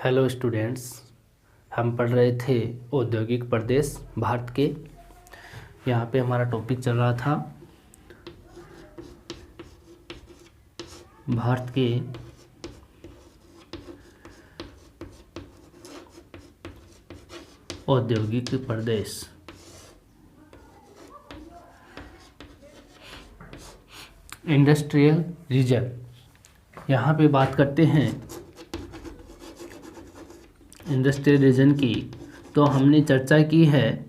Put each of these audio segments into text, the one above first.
Hello students, हम पढ़ रहे थे औद्योगिक प्रदेश भारत के। यहाँ पे हमारा टॉपिक चल रहा था भारत के औद्योगिक प्रदेश। इंडस्ट्रियल रीजन यहाँ पे बात करते हैं इंडस्ट्रियल रीजन की। तो हमने चर्चा की है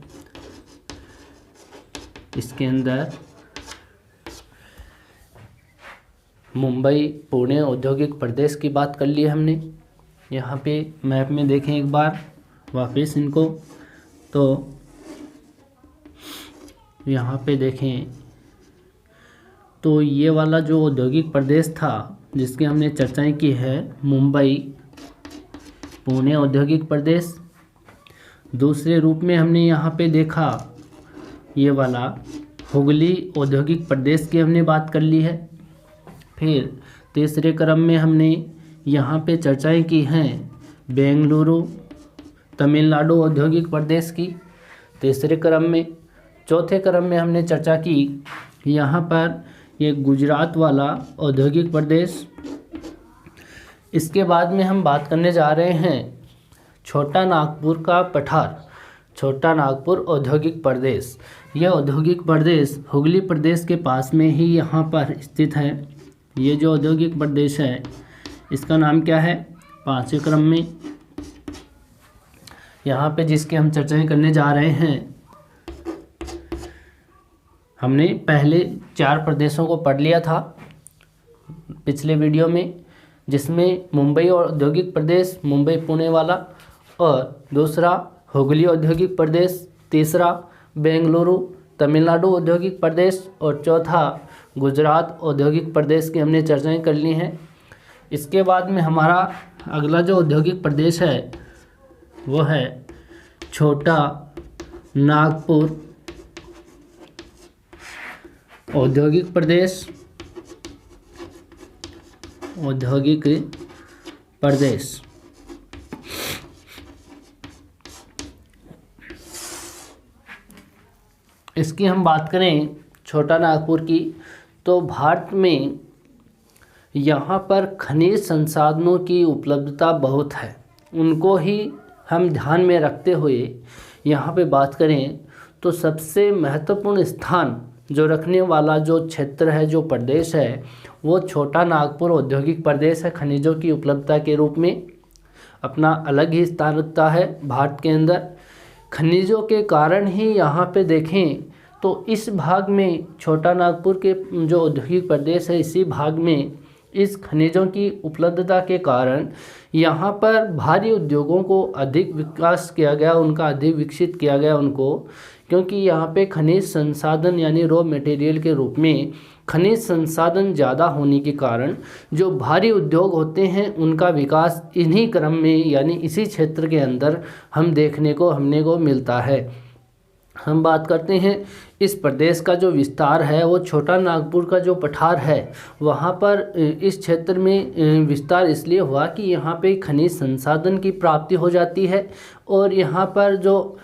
इसके अंदर मुंबई पुणे औद्योगिक प्रदेश की बात कर ली हमने। यहाँ पे मैप में देखें एक बार वापस इनको, तो यहाँ पे देखें तो ये वाला जो औद्योगिक प्रदेश था जिसकी हमने चर्चाएं की है, मुंबई पुणे औद्योगिक प्रदेश। दूसरे रूप में हमने यहाँ पे देखा ये वाला हुगली औद्योगिक प्रदेश की हमने बात कर ली है। फिर तीसरे क्रम में हमने यहाँ पे चर्चाएं की हैं बेंगलुरु तमिलनाडु औद्योगिक प्रदेश की तीसरे क्रम में। चौथे क्रम में हमने चर्चा की यहाँ पर ये गुजरात वाला औद्योगिक प्रदेश। इसके बाद में हम बात करने जा रहे हैं छोटा नागपुर का पठार, छोटा नागपुर औद्योगिक प्रदेश। यह औद्योगिक प्रदेश हुगली प्रदेश के पास में ही यहाँ पर स्थित है। ये जो औद्योगिक प्रदेश है इसका नाम क्या है? पांचवें क्रम में यहाँ पे जिसके हम चर्चाएं करने जा रहे हैं, हमने पहले 4 प्रदेशों को पढ़ लिया था पिछले वीडियो में, जिसमें मुंबई औद्योगिक प्रदेश मुंबई पुणे वाला, और दूसरा हुगली औद्योगिक प्रदेश, तीसरा बेंगलुरु तमिलनाडु औद्योगिक प्रदेश, और चौथा गुजरात औद्योगिक प्रदेश की हमने चर्चाएं कर ली हैं। इसके बाद में हमारा अगला जो औद्योगिक प्रदेश है वो है छोटा नागपुर औद्योगिक प्रदेश, औद्योगिक प्रदेश। इसकी हम बात करें छोटा नागपुर की, तो भारत में यहाँ पर खनिज संसाधनों की उपलब्धता बहुत है। उनको ही हम ध्यान में रखते हुए यहाँ पे बात करें तो सबसे महत्वपूर्ण स्थान जो रखने वाला जो क्षेत्र है, जो प्रदेश है, वो छोटा नागपुर औद्योगिक प्रदेश है। खनिजों की उपलब्धता के रूप में अपना अलग ही स्थान रखता है भारत के अंदर। खनिजों के कारण ही यहाँ पे देखें तो इस भाग में छोटा नागपुर के जो औद्योगिक प्रदेश है, इसी भाग में इस खनिजों की उपलब्धता के कारण यहाँ पर भारी उद्योगों को अधिक विकास किया गया, उनका अधिक विकसित किया गया उनको, क्योंकि यहाँ पे खनिज संसाधन यानी रॉ मटेरियल के रूप में खनिज संसाधन ज़्यादा होने के कारण जो भारी उद्योग होते हैं उनका विकास इन्हीं क्रम में यानी इसी क्षेत्र के अंदर हमने को मिलता है। हम बात करते हैं इस प्रदेश का जो विस्तार है, वो छोटा नागपुर का जो पठार है वहाँ पर इस क्षेत्र में विस्तार इसलिए हुआ कि यहाँ पे खनिज संसाधन की प्राप्ति हो जाती है। और यहाँ पर जो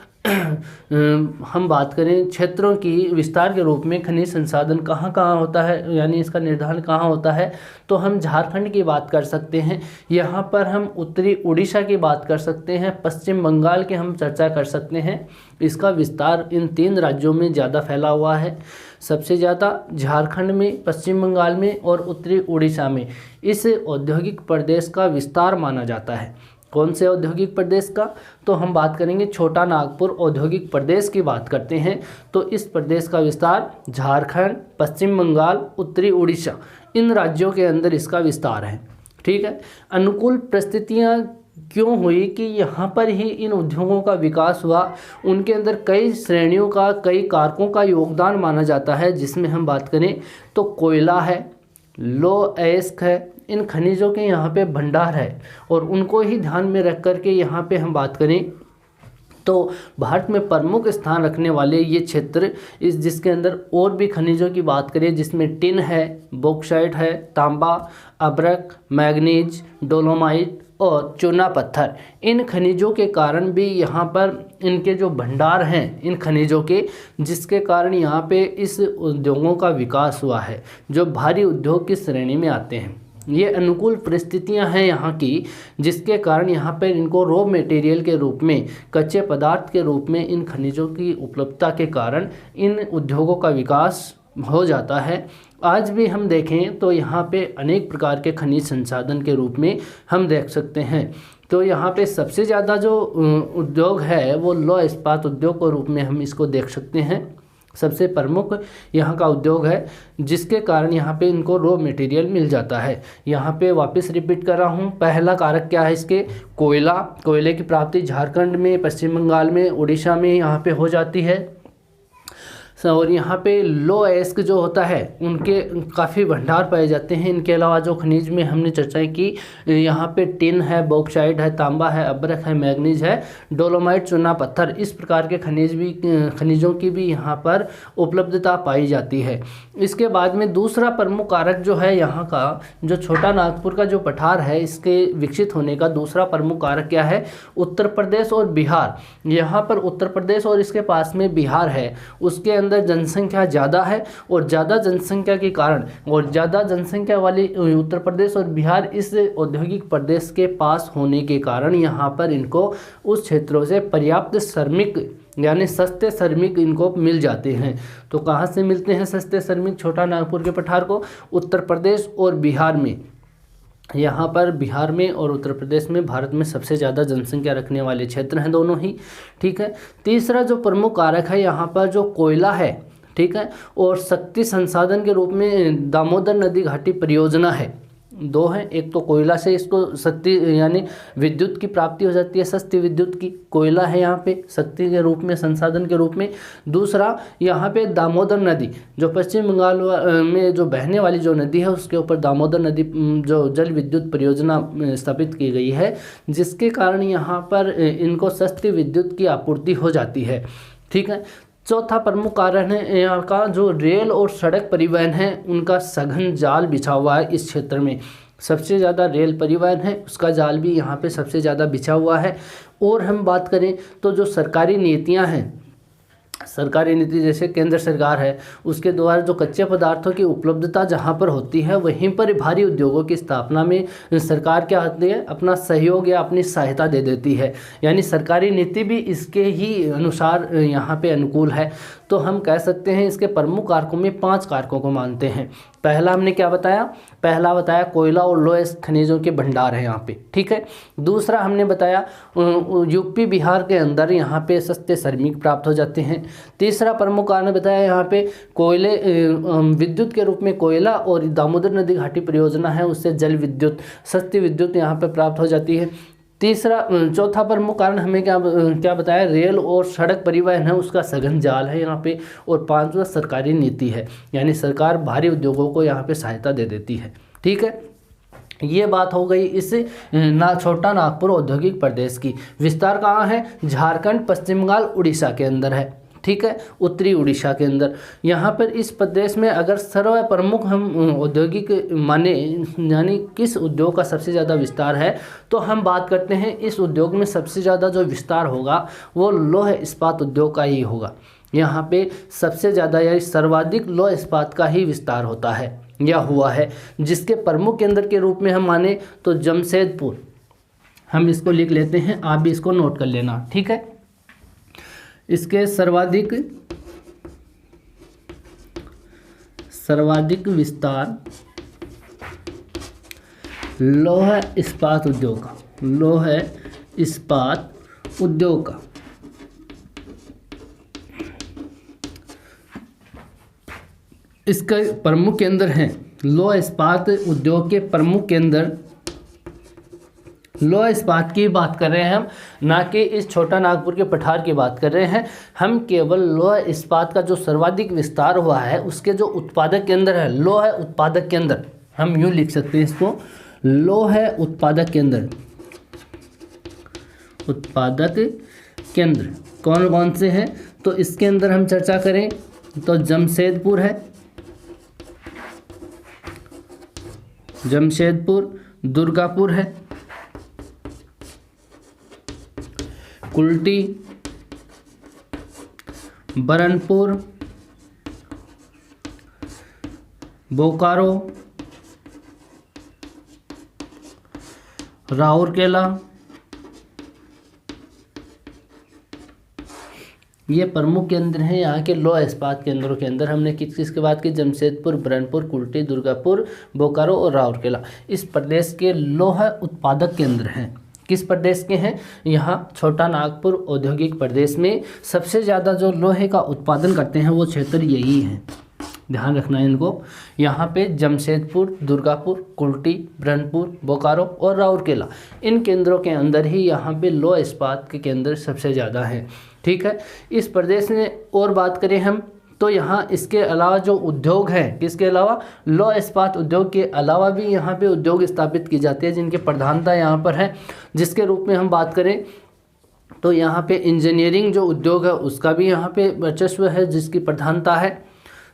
हम बात करें क्षेत्रों की विस्तार के रूप में खनिज संसाधन कहाँ कहाँ होता है, यानी इसका निर्धारण कहाँ होता है, तो हम झारखंड की बात कर सकते हैं, यहाँ पर हम उत्तरी उड़ीसा की बात कर सकते हैं, पश्चिम बंगाल की हम चर्चा कर सकते हैं। इसका विस्तार इन 3 राज्यों में ज़्यादा फैला हुआ है। सबसे ज़्यादा झारखंड में, पश्चिम बंगाल में और उत्तरी उड़ीसा में इस औद्योगिक प्रदेश का विस्तार माना जाता है। कौन से औद्योगिक प्रदेश का? तो हम बात करेंगे छोटा नागपुर औद्योगिक प्रदेश की बात करते हैं। तो इस प्रदेश का विस्तार झारखंड, पश्चिम बंगाल, उत्तरी उड़ीसा, इन राज्यों के अंदर इसका विस्तार है। ठीक है। अनुकूल परिस्थितियाँ क्यों हुई कि यहाँ पर ही इन उद्योगों का विकास हुआ? उनके अंदर कई श्रेणियों का, कई कारकों का योगदान माना जाता है, जिसमें हम बात करें तो कोयला है, लो अयस्क है, इन खनिजों के यहाँ पे भंडार है, और उनको ही ध्यान में रख कर के यहाँ पे हम बात करें तो भारत में प्रमुख स्थान रखने वाले ये क्षेत्र इस जिसके अंदर और भी खनिजों की बात करें, जिसमें टिन है, बॉक्साइट है, तांबा, अब्रक, मैग्नीज, डोलोमाइट और चूना पत्थर, इन खनिजों के कारण भी यहाँ पर इनके जो भंडार हैं इन खनिजों के, जिसके कारण यहाँ पे इस उद्योगों का विकास हुआ है जो भारी उद्योग की श्रेणी में आते हैं। ये अनुकूल परिस्थितियां हैं यहाँ की, जिसके कारण यहाँ पर इनको रॉ मटेरियल के रूप में, कच्चे पदार्थ के रूप में इन खनिजों की उपलब्धता के कारण इन उद्योगों का विकास हो जाता है। आज भी हम देखें तो यहाँ पे अनेक प्रकार के खनिज संसाधन के रूप में हम देख सकते हैं। तो यहाँ पे सबसे ज़्यादा जो उद्योग है वो लौह इस्पात उद्योग के रूप में हम इसको देख सकते हैं। सबसे प्रमुख यहाँ का उद्योग है, जिसके कारण यहाँ पे इनको रॉ मटेरियल मिल जाता है। यहाँ पे वापस रिपीट कर रहा हूँ, पहला कारक क्या है इसके, कोयला। कोयले की प्राप्ति झारखंड में, पश्चिम बंगाल में, उड़ीसा में यहाँ पे हो जाती है। और यहाँ पे लो एस्क जो होता है उनके काफ़ी भंडार पाए जाते हैं। इनके अलावा जो खनिज में हमने चर्चा की, यहाँ पे टिन है, बॉक्साइट है, तांबा है, अब्रक है, मैग्नीज है, डोलोमाइट, चूना पत्थर, इस प्रकार के खनिजों की भी यहाँ पर उपलब्धता पाई जाती है। इसके बाद में दूसरा प्रमुख कारक जो है यहाँ का, जो छोटा नागपुर का जो पठार है, इसके विकसित होने का दूसरा प्रमुख कारक क्या है, उत्तर प्रदेश और बिहार। यहाँ पर उत्तर प्रदेश और इसके पास में बिहार है, उसके अंदर जनसंख्या ज़्यादा है और ज़्यादा जनसंख्या के कारण और ज़्यादा जनसंख्या वाली उत्तर प्रदेश और बिहार इस औद्योगिक प्रदेश के पास होने के कारण यहाँ पर इनको उस क्षेत्रों से पर्याप्त श्रमिक यानी सस्ते श्रमिक इनको मिल जाते हैं। तो कहाँ से मिलते हैं सस्ते श्रमिक छोटा नागपुर के पठार को? उत्तर प्रदेश और बिहार में। यहाँ पर बिहार में और उत्तर प्रदेश में भारत में सबसे ज़्यादा जनसंख्या रखने वाले क्षेत्र हैं दोनों ही, ठीक है। तीसरा जो प्रमुख कारक है यहाँ पर जो कोयला है, ठीक है, और शक्ति संसाधन के रूप में दामोदर नदी घाटी परियोजना है। दो हैं, एक तो कोयला से इसको शक्ति यानी विद्युत की प्राप्ति हो जाती है, सस्ती विद्युत की, कोयला है यहाँ पे शक्ति के रूप में, संसाधन के रूप में। दूसरा यहाँ पे दामोदर नदी जो पश्चिम बंगाल में जो बहने वाली जो नदी है, उसके ऊपर दामोदर नदी जो जल विद्युत परियोजना स्थापित की गई है, जिसके कारण यहाँ पर इनको सस्ती विद्युत की आपूर्ति हो जाती है, ठीक है। चौथा प्रमुख कारण है यहाँ का जो रेल और सड़क परिवहन है, उनका सघन जाल बिछा हुआ है इस क्षेत्र में। सबसे ज़्यादा रेल परिवहन है, उसका जाल भी यहाँ पे सबसे ज़्यादा बिछा हुआ है। और हम बात करें तो जो सरकारी नीतियाँ हैं, सरकारी नीति जैसे केंद्र सरकार है, उसके द्वारा जो कच्चे पदार्थों की उपलब्धता जहाँ पर होती है, वहीं पर भारी उद्योगों की स्थापना में सरकार क्या होती है, अपना सहयोग या अपनी सहायता दे देती है। यानी सरकारी नीति भी इसके ही अनुसार यहाँ पे अनुकूल है। तो हम कह सकते हैं इसके प्रमुख कारकों में 5 कारकों को मानते हैं। पहला हमने क्या बताया, पहला बताया कोयला और लोहे खनिजों के भंडार है यहाँ पे, ठीक है। दूसरा हमने बताया यूपी बिहार के अंदर यहाँ पे सस्ते श्रमिक प्राप्त हो जाते हैं। तीसरा प्रमुख कारण बताया यहाँ पे कोयले विद्युत के रूप में कोयला और दामोदर नदी घाटी परियोजना है, उससे जल विद्युत सस्ती विद्युत यहाँ पे प्राप्त हो जाती है। चौथा प्रमुख कारण हमें क्या बताया, रेल और सड़क परिवहन है, उसका सघन जाल है यहाँ पे। और 5वां सरकारी नीति है, यानी सरकार भारी उद्योगों को यहाँ पे सहायता दे देती है, ठीक है। ये बात हो गई इस छोटा नागपुर औद्योगिक प्रदेश की। विस्तार कहाँ है, झारखंड, पश्चिम बंगाल, उड़ीसा के अंदर है, ठीक है, उत्तरी उड़ीसा के अंदर। यहाँ पर इस प्रदेश में अगर सर्व प्रमुख हम औद्योगिक माने यानी किस उद्योग का सबसे ज़्यादा विस्तार है, तो हम बात करते हैं इस उद्योग में सबसे ज़्यादा जो विस्तार होगा वो लौह इस्पात उद्योग का ही होगा। यहाँ पे सबसे ज़्यादा या सर्वाधिक लौह इस्पात का ही विस्तार होता है या हुआ है, जिसके प्रमुख केंद्र के रूप में हम माने तो जमशेदपुर, हम इसको लिख लेते हैं, आप भी इसको नोट कर लेना, ठीक है। इसके सर्वाधिक विस्तार लौह इस्पात उद्योग का, लौह इस्पात उद्योग का। इसका प्रमुख केंद्र है लौह इस्पात उद्योग के प्रमुख केंद्र लौह इस्पात की बात कर रहे हैं हम, ना कि इस छोटा नागपुर के पठार की बात कर रहे हैं हम। केवल लौह इस्पात का जो सर्वाधिक विस्तार हुआ है उसके जो उत्पादक केंद्र है, लौह उत्पादक केंद्र, हम यूँ लिख सकते हैं इसको, लौह उत्पादक केंद्र। उत्पादक केंद्र कौन कौन से हैं, तो इसके अंदर हम चर्चा करें तो जमशेदपुर है, जमशेदपुर, दुर्गापुर है, कुल्टी, बरनपुर, बोकारो, राउरकेला, ये प्रमुख केंद्र हैं यहाँ के लौह इस्पात केंद्रों के अंदर। हमने किस किस की बात की? जमशेदपुर, बरनपुर, कुल्टी, दुर्गापुर, बोकारो और राउरकेला इस प्रदेश के लौह उत्पादक केंद्र हैं। किस प्रदेश के हैं? यहाँ छोटा नागपुर औद्योगिक प्रदेश में सबसे ज़्यादा जो लोहे का उत्पादन करते हैं वो क्षेत्र यही है, ध्यान रखना है इनको। यहाँ पे जमशेदपुर, दुर्गापुर, कुल्टी, बरनपुर, बोकारो और राउरकेला इन केंद्रों के अंदर ही यहाँ पे लौह इस्पात के केंद्र सबसे ज़्यादा हैं। ठीक है, इस प्रदेश में और बात करें हम तो यहाँ इसके अलावा जो उद्योग हैं, किसके अलावा? लौह इस्पात उद्योग के अलावा भी यहाँ पे उद्योग स्थापित की जाती है जिनकी प्रधानता यहाँ पर है। जिसके रूप में हम बात करें तो यहाँ पे इंजीनियरिंग जो उद्योग है उसका भी यहाँ पे वर्चस्व है जिसकी प्रधानता है।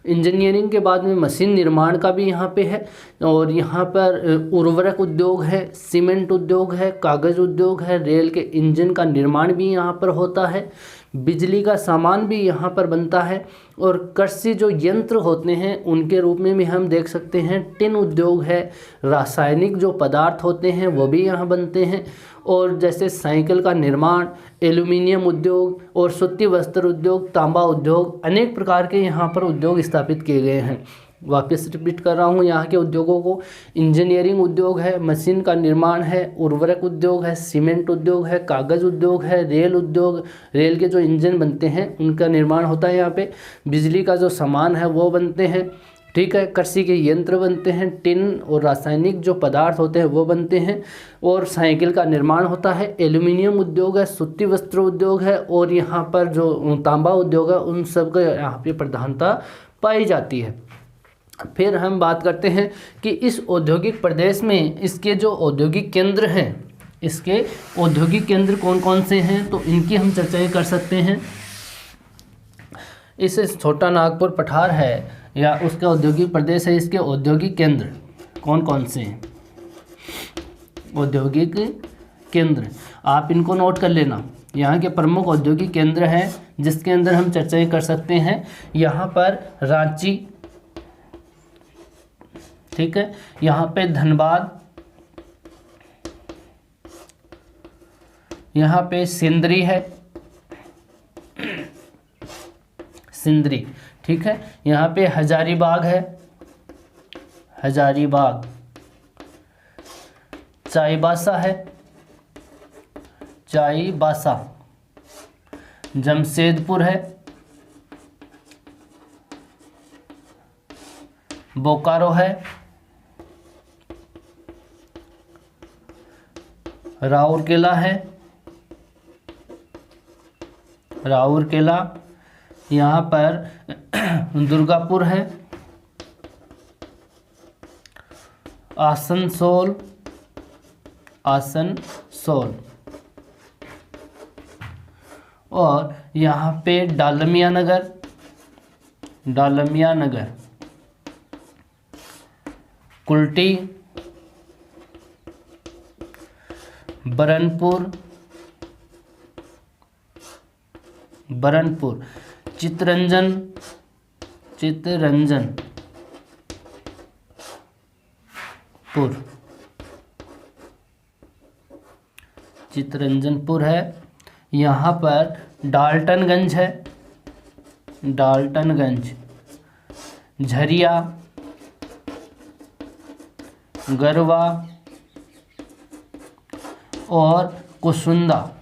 इंजीनियरिंग के बाद में मशीन निर्माण का भी यहाँ पे है और यहाँ पर उर्वरक उद्योग है, सीमेंट उद्योग है, कागज़ उद्योग है, रेल के इंजन का निर्माण भी यहाँ पर होता है, बिजली का सामान भी यहाँ पर बनता है और कृषि जो यंत्र होते हैं उनके रूप में भी हम देख सकते हैं टिन उद्योग है, रासायनिक जो पदार्थ होते हैं वो भी यहाँ बनते हैं और जैसे साइकिल का निर्माण, एल्यूमिनियम उद्योग और सूती वस्त्र उद्योग, तांबा उद्योग, अनेक प्रकार के यहाँ पर उद्योग स्थापित किए गए हैं। वापस रिपीट कर रहा हूँ यहाँ के उद्योगों को। इंजीनियरिंग उद्योग है, मशीन का निर्माण है, उर्वरक उद्योग है, सीमेंट उद्योग है, कागज़ उद्योग है, रेल उद्योग, रेल के जो इंजन बनते हैं उनका निर्माण होता है यहाँ पे, बिजली का जो सामान है वो बनते हैं। ठीक है, कृषि के यंत्र बनते हैं, टिन और रासायनिक जो पदार्थ होते हैं वो बनते हैं और साइकिल का निर्माण होता है, एल्यूमिनियम उद्योग है, सूती वस्त्र उद्योग है और यहाँ पर जो तांबा उद्योग है उन सब का यहाँ पे प्रधानता पाई जाती है। फिर हम बात करते हैं कि इस औद्योगिक प्रदेश में इसके जो औद्योगिक केंद्र हैं, इसके औद्योगिक केंद्र कौन कौन से हैं तो इनकी हम चर्चाएं कर सकते हैं। इस छोटा नागपुर पठार है या उसका औद्योगिक प्रदेश है, इसके औद्योगिक केंद्र कौन कौन से हैं? औद्योगिक केंद्र आप इनको नोट कर लेना। यहाँ के प्रमुख औद्योगिक केंद्र हैं जिसके अंदर हम चर्चाएं कर सकते हैं। यहाँ पर रांची, ठीक है, यहाँ पे धनबाद, यहाँ पे सिंदरी है, सिंदरी, ठीक है, यहाँ पे हजारीबाग है, हजारीबाग, चाईबासा है, चाईबासा, जमशेदपुर है, बोकारो है, राउरकेला है, राउरकेला, यहाँ पर दुर्गापुर है, आसनसोल, आसनसोल और यहाँ पे डालमिया नगर, डालमिया नगर, कुल्टी, बरनपुर, बरनपुर, चितरंजन, चितरंजनपुर, चितरंजनपुर है, यहाँ पर डाल्टनगंज है, डाल्टनगंज, झरिया, गरवा और कुसुंदा,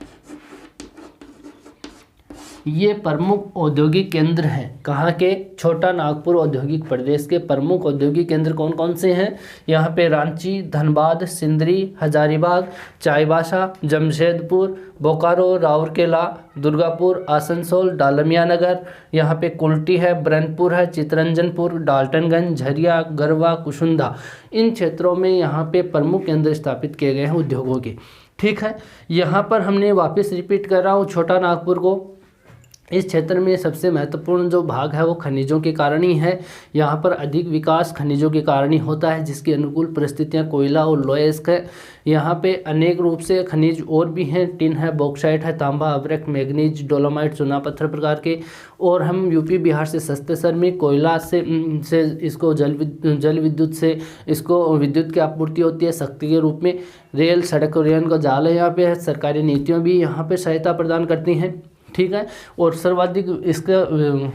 ये प्रमुख औद्योगिक केंद्र हैं। कहाँ के? छोटा नागपुर औद्योगिक प्रदेश के प्रमुख औद्योगिक केंद्र कौन कौन से हैं? यहाँ पे रांची, धनबाद, सिंदरी, हजारीबाग, चाईबासा, जमशेदपुर, बोकारो, राउरकेला, दुर्गापुर, आसनसोल, डालमिया नगर, यहाँ पे कुल्टी है, बरनपुर है, चितरंजनपुर, डाल्टनगंज, झरिया, गरवा, कुसुंदा, इन क्षेत्रों में यहाँ पे प्रमुख केंद्र स्थापित किए गए हैं उद्योगों के। ठीक है, यहाँ पर हमने वापस रिपीट कर रहा हूँ छोटा नागपुर को, इस क्षेत्र में सबसे महत्वपूर्ण जो भाग है वो खनिजों के कारण ही है। यहाँ पर अधिक विकास खनिजों के कारण ही होता है, जिसकी अनुकूल परिस्थितियाँ कोयला और लोहा इस्क है। यहाँ पे अनेक रूप से खनिज और भी हैं, टिन है, बॉक्साइट है, तांबा, अभ्रक, मैग्नीज, डोलोमाइट, चूना पत्थर प्रकार के। और हम यूपी बिहार से सस्ते शहर में कोयला से इसको जल विद्युत से इसको विद्युत की आपूर्ति होती है शक्ति के रूप में। रेल, सड़क और रेल का जाल है यहाँ पे है। सरकारी नीतियाँ भी यहाँ पे सहायता प्रदान करती हैं, ठीक है। और सर्वाधिक इसका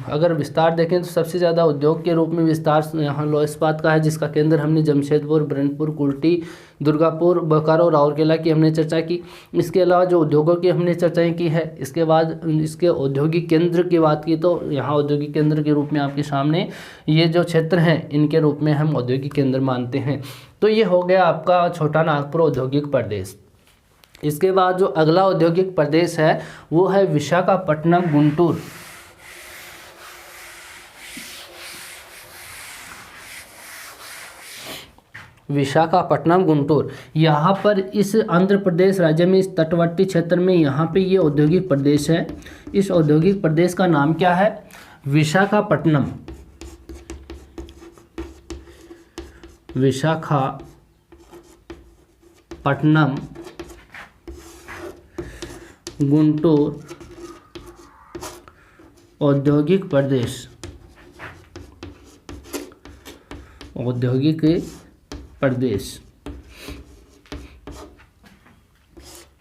अगर विस्तार देखें तो सबसे ज़्यादा उद्योग के रूप में विस्तार यहाँ लौह इस्पात का है, जिसका केंद्र हमने जमशेदपुर, ब्रह्मपुर, कुल्टी, दुर्गापुर, बोकारो, राउरकेला की हमने चर्चा की। इसके अलावा जो उद्योगों की हमने चर्चाएं की है, इसके बाद इसके औद्योगिक केंद्र की बात की तो यहाँ औद्योगिक केंद्र के रूप में आपके सामने ये जो क्षेत्र हैं इनके रूप में हम औद्योगिक केंद्र मानते हैं। तो ये हो गया आपका छोटा नागपुर औद्योगिक प्रदेश। इसके बाद जो अगला औद्योगिक प्रदेश है वो है विशाखापट्टनम गुंटूर। विशाखापट्टनम गुंटूर यहाँ पर इस आंध्र प्रदेश राज्य में इस तटवर्ती क्षेत्र में यहाँ पे ये औद्योगिक प्रदेश है। इस औद्योगिक प्रदेश का नाम क्या है? विशाखापट्टनम। विशाखापट्टनम गुंटूर औद्योगिक प्रदेश। औद्योगिक प्रदेश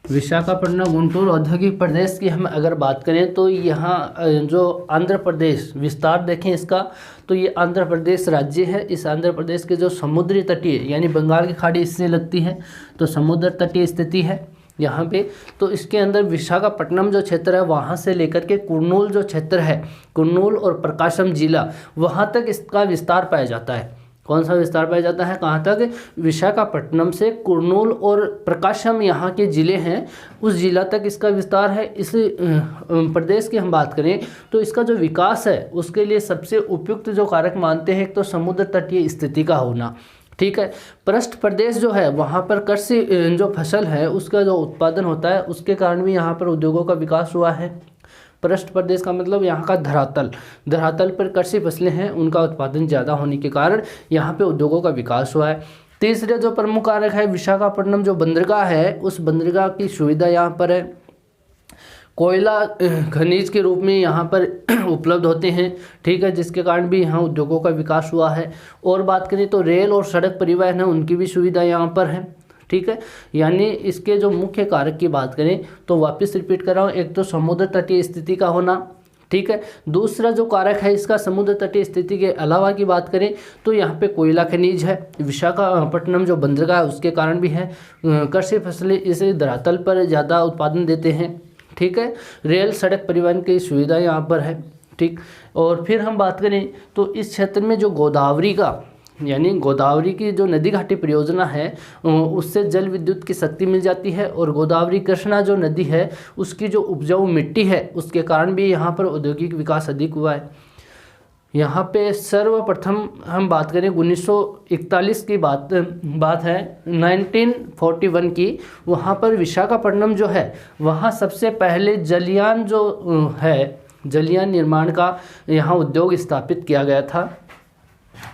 विशाखापट्टनम गुंटूर औद्योगिक प्रदेश की हम अगर बात करें तो यहाँ जो आंध्र प्रदेश विस्तार देखें इसका, तो ये आंध्र प्रदेश राज्य है। इस आंध्र प्रदेश के जो समुद्री तटीय यानी बंगाल की खाड़ी इससे लगती है, तो समुद्र तटीय स्थिति है यहाँ पे। तो इसके अंदर विशाखापट्टनम जो क्षेत्र है वहाँ से लेकर के कुर्नूल जो क्षेत्र है, कुर्नूल और प्रकाशम जिला, वहाँ तक इसका विस्तार पाया जाता है। कौन सा विस्तार पाया जाता है? कहाँ तक? विशाखापट्टनम से कुर्नूल और प्रकाशम यहाँ के ज़िले हैं, उस जिला तक इसका विस्तार है। इस प्रदेश की हम बात करें तो इसका जो विकास है उसके लिए सबसे उपयुक्त जो कारक मानते हैं, एक तो समुद्र तटीय स्थिति का होना, ठीक है। पृष्ठ प्रदेश जो है वहाँ पर कृषि जो फसल है उसका जो उत्पादन होता है उसके कारण भी यहाँ पर उद्योगों का विकास हुआ है। पृष्ठ प्रदेश का मतलब यहाँ का धरातल पर कृषि फसलें हैं, उनका उत्पादन ज़्यादा होने के कारण यहाँ पे उद्योगों का विकास हुआ है। तीसरे जो प्रमुख कारक है, विशाखापट्टनम जो बंदरगाह है उस बंदरगाह की सुविधा यहाँ पर है। कोयला खनिज के रूप में यहाँ पर उपलब्ध होते हैं, ठीक है, जिसके कारण भी यहाँ उद्योगों का विकास हुआ है। और बात करें तो रेल और सड़क परिवहन है, उनकी भी सुविधा यहाँ पर है, ठीक है। यानी इसके जो मुख्य कारक की बात करें तो वापस रिपीट कर रहा हूँ, एक तो समुद्र तटीय स्थिति का होना, ठीक है। दूसरा जो कारक है इसका समुद्र तटीय स्थिति के अलावा की बात करें तो यहाँ पे कोयला खनिज है। विशाखापट्टनम जो बंदरगाह है उसके कारण भी है। कृषि फसलें इस धरातल पर ज़्यादा उत्पादन देते हैं, ठीक है। रेल सड़क परिवहन की सुविधा यहाँ पर है, ठीक। और फिर हम बात करें तो इस क्षेत्र में जो गोदावरी का यानी गोदावरी की जो नदी घाटी परियोजना है उससे जल विद्युत की शक्ति मिल जाती है। और गोदावरी कृष्णा जो नदी है उसकी जो उपजाऊ मिट्टी है उसके कारण भी यहाँ पर औद्योगिक विकास अधिक हुआ है। यहाँ पे सर्वप्रथम हम बात करें 1941 की बात है, 1941 की, वहाँ पर विशाखापट्टनम जो है वहाँ सबसे पहले जलयान जो है जलयान निर्माण का यहाँ उद्योग स्थापित किया गया था।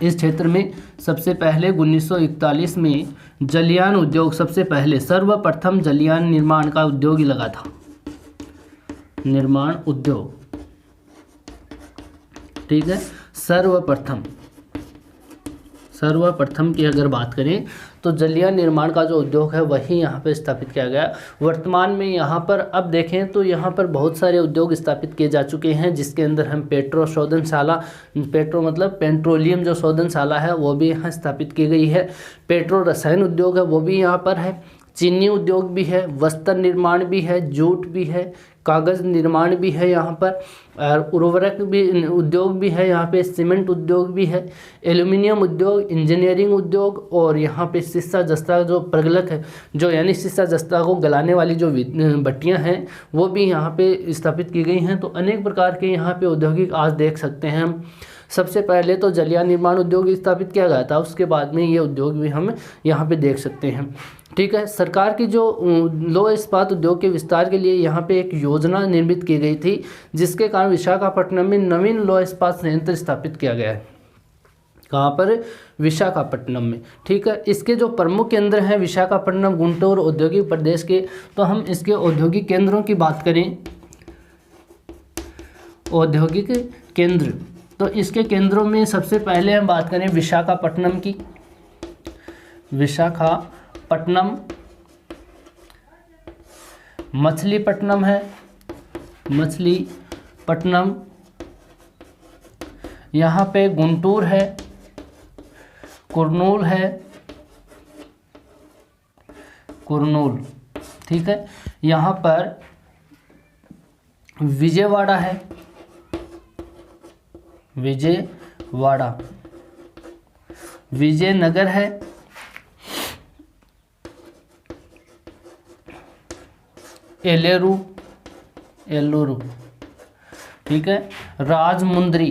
इस क्षेत्र में सबसे पहले 1941 में जलयान उद्योग सबसे पहले सर्वप्रथम जलयान निर्माण का उद्योग ही लगा था, निर्माण उद्योग, ठीक है। सर्वप्रथम की अगर बात करें तो जलयान निर्माण का जो उद्योग है वही यहाँ पर स्थापित किया गया। वर्तमान में यहाँ पर अब देखें तो यहाँ पर बहुत सारे उद्योग स्थापित किए जा चुके हैं, जिसके अंदर हम पेट्रो शोधनशाला, पेट्रो मतलब पेट्रोलियम जो शोधनशाला है वो भी यहाँ स्थापित की गई है। पेट्रो रसायन उद्योग है वो भी यहाँ पर है। चीनी उद्योग भी है, वस्त्र निर्माण भी है, जूट भी है, कागज़ निर्माण भी है यहाँ पर, और उर्वरक भी उद्योग भी है यहाँ पे, सीमेंट उद्योग भी है, एल्यूमिनियम उद्योग, इंजीनियरिंग उद्योग, और यहाँ पे शीशा जस्ता जो प्रगलक है जो यानी शीशा जस्ता को गलाने वाली जो भट्टियाँ हैं वो भी यहाँ पे स्थापित की गई हैं। तो अनेक प्रकार के यहाँ पे औद्योगिक आज देख सकते हैं हम। सबसे पहले तो जलयान निर्माण उद्योग स्थापित किया गया था, उसके बाद में ये उद्योग भी हम यहाँ पे देख सकते हैं। ठीक है। सरकार की जो लौह इस्पात उद्योग के विस्तार के लिए यहाँ पे एक योजना निर्मित की गई थी, जिसके कारण विशाखापट्टनम में नवीन लौह इस्पात संयंत्र स्थापित किया गया है। कहाँ पर? विशाखापट्टनम में। ठीक है। इसके जो प्रमुख केंद्र हैं विशाखापट्टनम, गुंटूर औद्योगिक प्रदेश के, तो हम इसके औद्योगिक केंद्रों की बात करें, औद्योगिक केंद्र, तो इसके केंद्रों में सबसे पहले हम बात करें विशाखापट्टनम की। विशाखापट्टनम, मछलीपट्टनम है, मछलीपट्टनम, यहाँ पे गुंटूर है, कुरनूल है, कुरनूल। ठीक है। यहाँ पर विजयवाड़ा है, विजयवाड़ा, विजयनगर है, एलेरू, एलुरु। ठीक है। राजमुंद्री,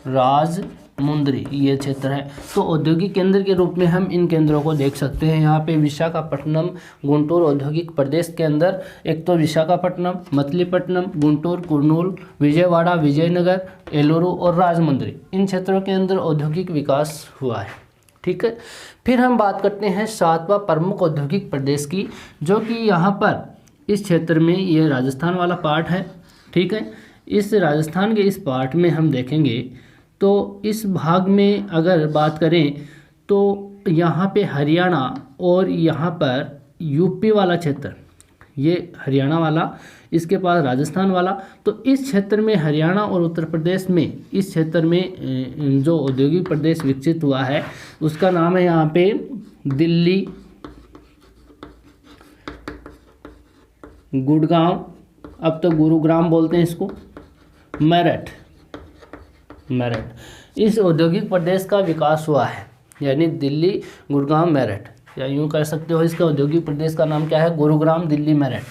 राजमुंद्री ये क्षेत्र है। तो औद्योगिक केंद्र के रूप में हम इन केंद्रों को देख सकते हैं। यहाँ पे विशाखापट्टनम, गुंटूर औद्योगिक प्रदेश के अंदर एक तो विशाखापट्टनम, मछलीपट्टनम, गुंटूर, कुरनूल, विजयवाड़ा, विजयनगर, एलुरु और राजमुंद्री, इन क्षेत्रों के अंदर औद्योगिक विकास हुआ है। ठीक है। फिर हम बात करते हैं 7वां प्रमुख औद्योगिक प्रदेश की, जो कि यहाँ पर इस क्षेत्र में ये राजस्थान वाला पार्ट है। ठीक है। इस राजस्थान के इस पार्ट में हम देखेंगे तो इस भाग में अगर बात करें तो यहाँ पे हरियाणा और यहाँ पर यूपी वाला क्षेत्र, ये हरियाणा वाला, इसके पास राजस्थान वाला। तो इस क्षेत्र में हरियाणा और उत्तर प्रदेश में, इस क्षेत्र में जो औद्योगिक प्रदेश विकसित हुआ है उसका नाम है यहाँ पे दिल्ली, गुड़गांव, अब तो गुरुग्राम बोलते हैं इसको, मेरठ, मेरठ। इस औद्योगिक प्रदेश का विकास हुआ है, यानी दिल्ली, गुड़गांव, मेरठ, या यूँ कह सकते हो इसका औद्योगिक प्रदेश का नाम क्या है? गुरुग्राम, दिल्ली, मेरठ।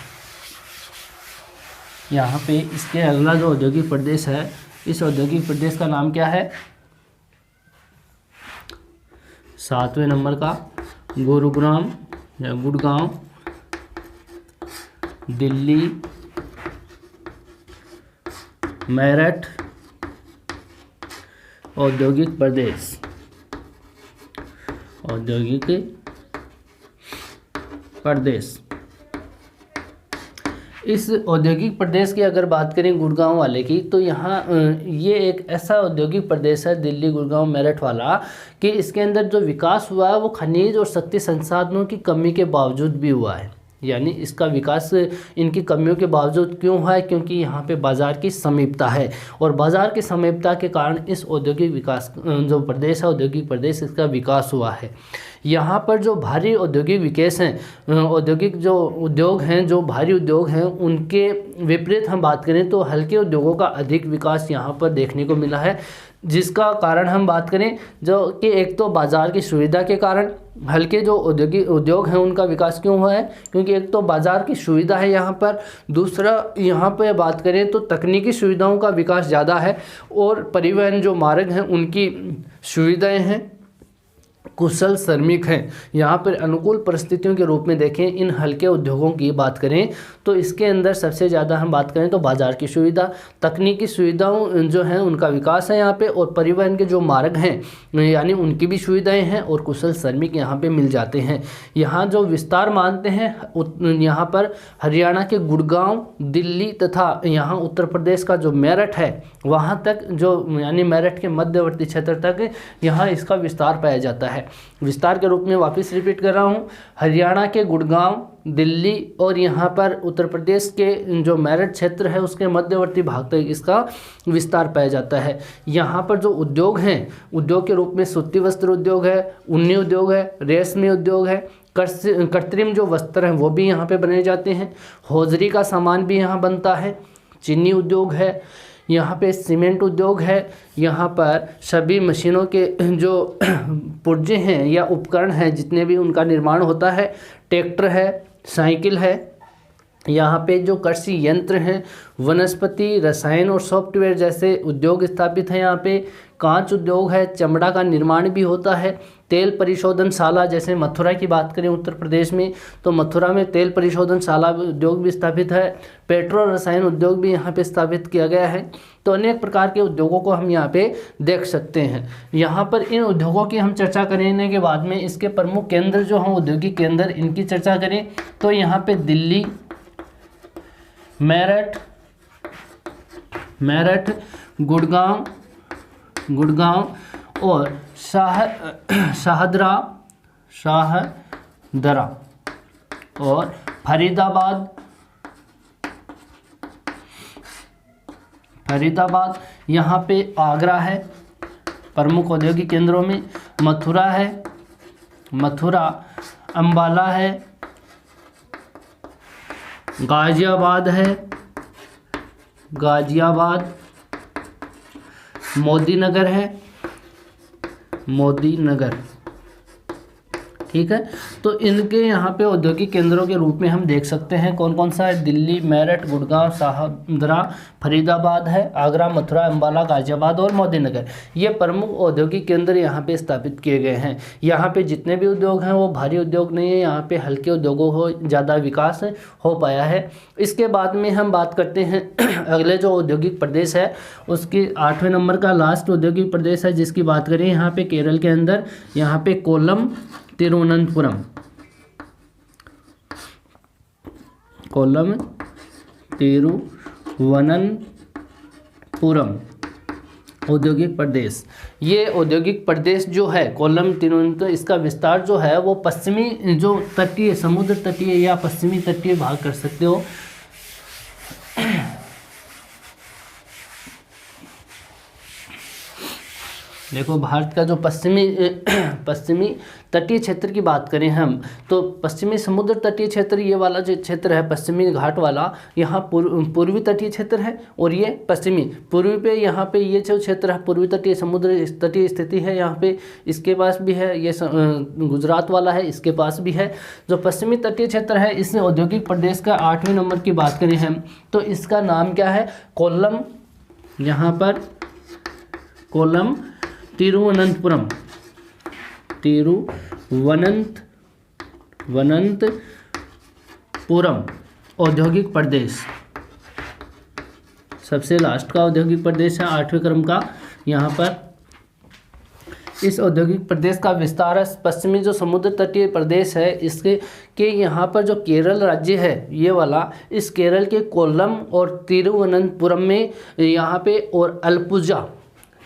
यहाँ पे इसके अगला जो औद्योगिक प्रदेश है, इस औद्योगिक प्रदेश का नाम क्या है? 7वें नंबर का गुरुग्राम या गुड़गांव, दिल्ली, मेरठ औद्योगिक प्रदेश, औद्योगिक प्रदेश। इस औद्योगिक प्रदेश की अगर बात करें गुड़गांव वाले की, तो यहाँ ये एक ऐसा औद्योगिक प्रदेश है दिल्ली, गुड़गांव, मेरठ वाला, कि इसके अंदर जो विकास हुआ है वो खनिज और शक्ति संसाधनों की कमी के बावजूद भी हुआ है। यानी इसका विकास इनकी कमियों के बावजूद क्यों हुआ है? क्योंकि यहाँ पे बाज़ार की समीपता है, और बाज़ार की समीपता के कारण इस औद्योगिक विकास जो प्रदेश है, औद्योगिक प्रदेश, इसका विकास हुआ है। यहाँ पर जो भारी औद्योगिक विकास हैं, औद्योगिक जो उद्योग हैं, जो भारी उद्योग हैं, उनके विपरीत हम बात करें तो हल्के उद्योगों का अधिक विकास यहाँ पर देखने को मिला है। जिसका कारण हम बात करें जो कि एक तो बाज़ार की सुविधा के कारण हल्के जो औद्योगिक उद्योग हैं उनका विकास क्यों हुआ है? क्योंकि एक तो बाज़ार की सुविधा है यहाँ पर, दूसरा यहाँ पे बात करें तो तकनीकी सुविधाओं का विकास ज़्यादा है, और परिवहन जो मार्ग हैं उनकी सुविधाएं हैं, कुशल श्रमिक हैं। यहाँ पर अनुकूल परिस्थितियों के रूप में देखें इन हल्के उद्योगों की बात करें तो इसके अंदर सबसे ज़्यादा हम बात करें तो बाज़ार की सुविधा, तकनीकी सुविधाओं जो हैं उनका विकास है यहाँ पे, और परिवहन के जो मार्ग हैं यानी उनकी भी सुविधाएं हैं, और कुशल श्रमिक यहाँ पे मिल जाते हैं। यहाँ जो विस्तार मानते हैं यहाँ पर हरियाणा के गुड़गांव, दिल्ली तथा यहाँ उत्तर प्रदेश का जो मेरठ है वहाँ तक, जो यानी मेरठ के मध्यवर्ती क्षेत्र तक यहाँ इसका विस्तार पाया जाता है। विस्तार के रूप में वापस रिपीट कर रहा हूँ, हरियाणा के गुड़गांव, दिल्ली और यहाँ पर उत्तर प्रदेश के जो मेरठ क्षेत्र है उसके मध्यवर्ती भाग तक इसका विस्तार पाया जाता है। यहाँ पर जो उद्योग हैं, उद्योग के रूप में सूती वस्त्र उद्योग है, ऊनी उद्योग है, रेशमी उद्योग है, कृत्रिम जो वस्त्र हैं वो भी यहाँ पे बने जाते हैं, हौजरी का सामान भी यहाँ बनता है, चीनी उद्योग है, यहाँ पे सीमेंट उद्योग है, यहाँ पर सभी मशीनों के जो पुर्जे हैं या उपकरण हैं जितने भी उनका निर्माण होता है, ट्रैक्टर है, साइकिल है, यहाँ पे जो कृषि यंत्र हैं, वनस्पति, रसायन और सॉफ्टवेयर जैसे उद्योग स्थापित हैं यहाँ पे, कांच उद्योग है, चमड़ा का निर्माण भी होता है, तेल परिशोधनशाला, जैसे मथुरा की बात करें उत्तर प्रदेश में तो मथुरा में तेल परिशोधनशाला उद्योग भी स्थापित है, पेट्रो रसायन उद्योग भी यहाँ पे स्थापित किया गया है। तो अनेक प्रकार के उद्योगों को हम यहाँ पे देख सकते हैं। यहाँ पर इन उद्योगों की हम चर्चा करने के बाद में इसके प्रमुख केंद्र जो हैं औद्योगिक केंद्र, इनकी चर्चा करें तो यहाँ पे दिल्ली, मेरठ, गुड़गांव और शाहदरा और फरीदाबाद, यहाँ पे आगरा है प्रमुख औद्योगिक केंद्रों में, मथुरा, अंबाला है, गाजियाबाद, मोदीनगर, ठीक है। तो इनके यहाँ पे औद्योगिक केंद्रों के रूप में हम देख सकते हैं कौन कौन सा है, दिल्ली, मेरठ, गुड़गांव, शाहदरा, फरीदाबाद है, आगरा, मथुरा, अंबाला, गाजियाबाद और मोदीनगर। ये प्रमुख औद्योगिक केंद्र यहाँ पे स्थापित किए गए हैं। यहाँ पे जितने भी उद्योग हैं वो भारी उद्योग नहीं है, यहाँ पे हल्के उद्योगों को ज़्यादा विकास हो पाया है। इसके बाद में हम बात करते हैं अगले जो औद्योगिक प्रदेश है उसके 8वें नंबर का लास्ट औद्योगिक प्रदेश है जिसकी बात करें यहाँ पे केरल के अंदर, यहाँ पे कोल्लम, तिरुवनंतपुरम औद्योगिक प्रदेश। ये औद्योगिक प्रदेश जो है कोल्लम तिरुवनंतपुरम, इसका विस्तार जो है वो पश्चिमी जो तटीय समुद्र तटीय या पश्चिमी तटीय भाग कर सकते हो। देखो भारत का जो पश्चिमी तटीय क्षेत्र की बात करें हम तो पश्चिमी समुद्र तटीय क्षेत्र, ये वाला जो क्षेत्र है पश्चिमी घाट वाला, यहाँ पूर्वी तटीय क्षेत्र है और ये पश्चिमी पूर्वी पे, यहाँ पे ये जो क्षेत्र है पूर्वी तटीय समुद्र तटीय स्थिति है, यहाँ पे इसके पास भी है, ये गुजरात वाला है इसके पास भी है। जो पश्चिमी तटीय क्षेत्र है इस औद्योगिक प्रदेश का 8वें नंबर की बात करें हम तो इसका नाम क्या है, कोल्लम, यहाँ पर कोल्लम तिरुवनंतपुरम औद्योगिक प्रदेश सबसे लास्ट का औद्योगिक प्रदेश है 8वें क्रम का। यहाँ पर इस औद्योगिक प्रदेश का विस्तार है पश्चिमी जो समुद्र तटीय प्रदेश है इसके यहाँ पर जो केरल राज्य है ये वाला, इस केरल के कोल्लम और तिरुवनंतपुरम में यहाँ पे और अलपुजा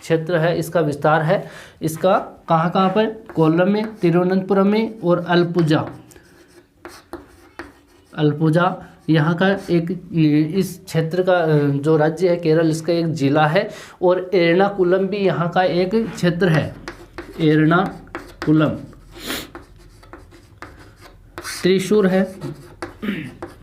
क्षेत्र है, इसका विस्तार है। इसका कहाँ पर, कोल्लम में, तिरुवनंतपुरम में और अलपुजा यहाँ का एक, इस क्षेत्र का जो राज्य है केरल इसका एक जिला है। और एर्नाकुलम भी यहाँ का एक क्षेत्र है, एर्नाकुलम, त्रिशूर है,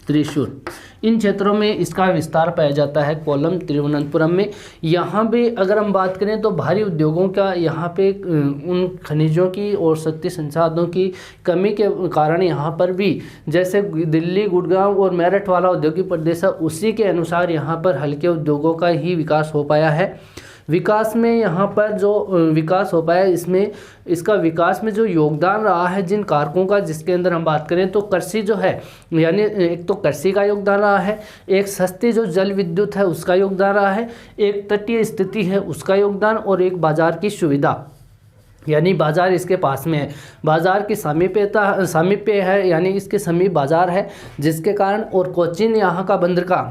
त्रिशूर, इन क्षेत्रों में इसका विस्तार पाया जाता है कोल्लम तिरुवनंतपुरम में। यहाँ भी अगर हम बात करें तो भारी उद्योगों का यहाँ पे उन खनिजों की और शक्ति संसाधनों की कमी के कारण यहाँ पर भी जैसे दिल्ली, गुड़गांव और मेरठ वाला औद्योगिक प्रदेश है उसी के अनुसार यहाँ पर हल्के उद्योगों का ही विकास हो पाया है। विकास में यहाँ पर जो विकास हो पाया इसमें इसका विकास में जो योगदान रहा है जिन कारकों का, जिसके अंदर हम बात करें तो कृषि जो है, यानी एक तो कृषि का योगदान रहा है, एक सस्ती जो जल विद्युत है उसका योगदान रहा है, एक तटीय स्थिति है उसका योगदान और एक बाजार की सुविधा, यानी बाज़ार इसके पास में है, बाज़ार की सामीप्य है, यानी इसके समीप बाज़ार है जिसके कारण, और कोचीन यहाँ का बंदरगाह,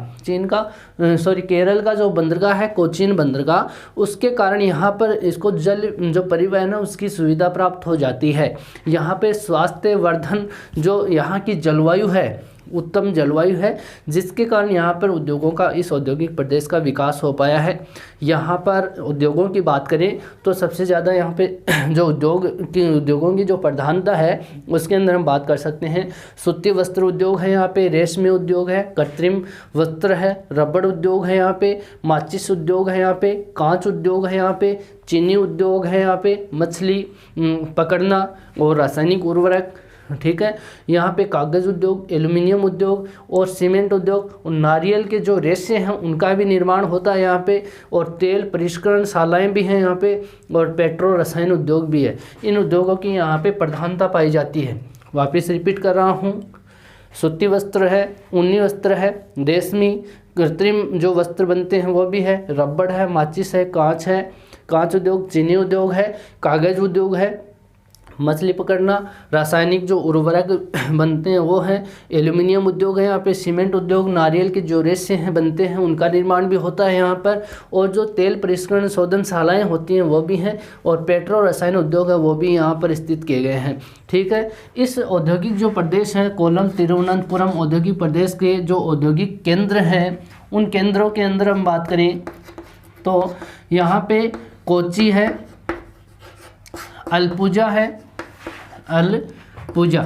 केरल का जो बंदरगाह है कोचीन बंदरगाह, उसके कारण यहाँ पर इसको जल जो परिवहन है उसकी सुविधा प्राप्त हो जाती है। यहाँ पे स्वास्थ्य वर्धन जो यहाँ की जलवायु है, उत्तम जलवायु है जिसके कारण यहाँ पर उद्योगों का, इस औद्योगिक प्रदेश का विकास हो पाया है। यहाँ पर उद्योगों की बात करें तो सबसे ज़्यादा यहाँ पे जो उद्योगों की जो प्रधानता है उसके अंदर हम बात कर सकते हैं, सूती वस्त्र उद्योग है, यहाँ पे रेशमी उद्योग है, कृत्रिम वस्त्र है, रबड़ उद्योग है, यहाँ पे माचिस उद्योग है, यहाँ पे कांच उद्योग है, यहाँ पे चीनी उद्योग है, यहाँ पे मछली पकड़ना और रासायनिक उर्वरक ठीक है। यहाँ पे कागज़ उद्योग, एल्युमिनियम उद्योग और सीमेंट उद्योग और नारियल के जो रेशे हैं उनका भी निर्माण होता है यहाँ पे, और तेल परिष्करण शालाएँ भी हैं यहाँ पे, और पेट्रो रसायन उद्योग भी है। इन उद्योगों की यहाँ पे प्रधानता पाई जाती है। वापस रिपीट कर रहा हूँ, सूती वस्त्र है, ऊनी वस्त्र है, रेशमी कृत्रिम जो वस्त्र बनते हैं वो भी है, रबड़ है, माचिस है, कांच उद्योग, चीनी उद्योग है, कागज़ उद्योग है, मछली पकड़ना, रासायनिक जो उर्वरक बनते हैं वो हैं, एल्युमिनियम उद्योग है यहाँ पे, सीमेंट उद्योग, नारियल के जो रेशे हैं बनते हैं उनका निर्माण भी होता है यहाँ पर, और जो तेल परिष्करण शोधनशालाएँ होती हैं वो भी हैं, और पेट्रो रसायन उद्योग है वो भी यहाँ पर स्थित किए गए हैं। ठीक है। इस औद्योगिक जो प्रदेश है कोल्लम तिरुवनंतपुरम औद्योगिक प्रदेश के जो औद्योगिक केंद्र हैं, उन केंद्रों के अंदर हम बात करें तो यहाँ पे कोच्चि है, अलपुजा है, अलपुजा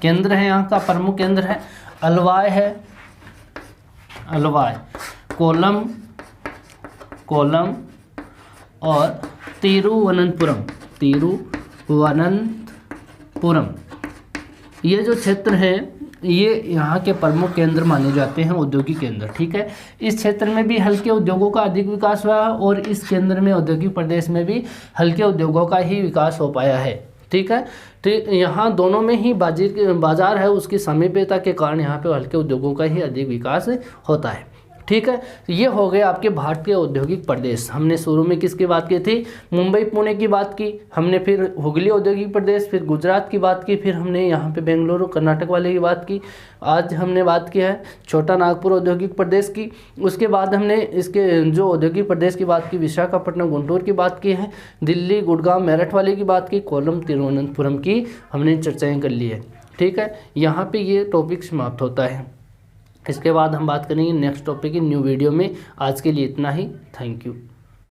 केंद्र है, यहाँ का प्रमुख केंद्र है, अलवाय है, अलवाय, कोल्लम और तिरुवनंतपुरम, ये जो क्षेत्र है ये यहाँ के प्रमुख केंद्र माने जाते हैं, औद्योगिक केंद्र। ठीक है। इस क्षेत्र में भी हल्के उद्योगों का अधिक विकास हुआ है, और इस केंद्र में औद्योगिक प्रदेश में भी हल्के उद्योगों का ही विकास हो पाया है। ठीक है। तो यहाँ दोनों में ही बाजार है, उसकी सामीप्यता के कारण यहाँ पे हल्के उद्योगों का ही अधिक विकास होता है। ठीक है। ये हो गए आपके भारत के औद्योगिक प्रदेश। हमने शुरू में किसकी बात की थी? मुंबई पुणे की बात की हमने, फिर हुगली औद्योगिक प्रदेश, फिर गुजरात की बात की, फिर हमने यहाँ पे बेंगलुरु कर्नाटक वाले की बात की। आज हमने बात की है छोटा नागपुर औद्योगिक प्रदेश की। उसके बाद हमने इसके जो औद्योगिक प्रदेश की बात की विशाखापट्टनम गुंटूर की बात की है, दिल्ली गुड़गांव मेरठ वाले की बात की, कोल्लम तिरुवनंतपुरम की हमने चर्चाएँ कर ली है। ठीक है। यहाँ पर ये टॉपिक समाप्त होता है। इसके बाद हम बात करेंगे नेक्स्ट टॉपिक की न्यू वीडियो में। आज के लिए इतना ही। Thank you.